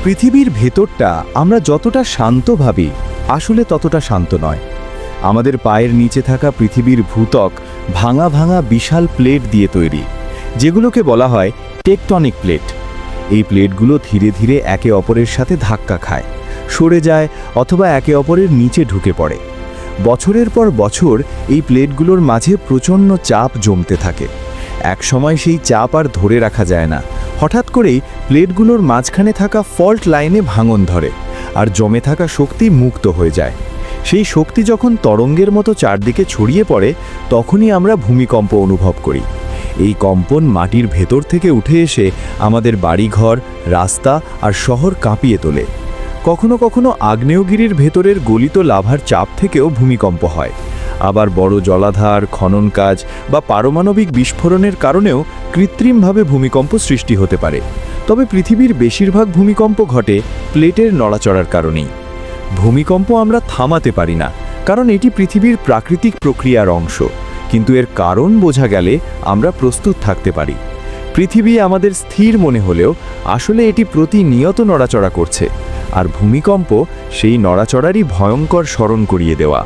পৃথিবীর ভেতরটা আমরা যতটা শান্ত ভাবি আসলে ততটা শান্ত নয়। আমাদের পায়ের নিচে থাকা পৃথিবীর ভূত্বক ভাঙা ভাঙা বিশাল প্লেট দিয়ে তৈরি, যেগুলোকে বলা হয় টেকটনিক প্লেট। এই প্লেটগুলো ধীরে ধীরে একে অপরের সাথে ধাক্কা খায়, সরে যায় অথবা একে অপরের নিচে ঢুকে পড়ে। বছরের পর বছর এই প্লেটগুলোর মাঝে প্রচণ্ড চাপ জমতে থাকে। একসময় সেই চাপ আর ধরে রাখা যায় না। হঠাৎ করেই প্লেটগুলোর মাঝখানে থাকা ফল্ট লাইনে ভাঙন ধরে, আর জমে থাকা শক্তি মুক্ত হয়ে যায়। সেই শক্তি যখন তরঙ্গের মতো চারদিকে ছড়িয়ে পড়ে, তখনই আমরা ভূমিকম্প অনুভব করি। এই কম্পন মাটির ভেতর থেকে উঠে এসে আমাদের বাড়িঘর, রাস্তা আর শহর কাঁপিয়ে তোলে। কখনো কখনো আগ্নেয়গিরির ভেতরের গলিত লাভার চাপ থেকেও ভূমিকম্প হয়। আবার বড় জলাধার, খনন কাজ বা পারমাণবিক বিস্ফোরণের কারণেও কৃত্রিমভাবে ভূমিকম্প সৃষ্টি হতে পারে। তবে পৃথিবীর বেশিরভাগ ভূমিকম্প ঘটে প্লেটের নড়াচড়ার কারণেই। ভূমিকম্প আমরা থামাতে পারি না, কারণ এটি পৃথিবীর প্রাকৃতিক প্রক্রিয়ার অংশ। কিন্তু এর কারণ বোঝা গেলে আমরা প্রস্তুত থাকতে পারি। পৃথিবী আমাদের স্থির মনে হলেও আসলে এটি প্রতিনিয়ত নড়াচড়া করছে, আর ভূমিকম্প সেই নড়াচড়ারই ভয়ঙ্কর স্মরণ করিয়ে দেওয়া।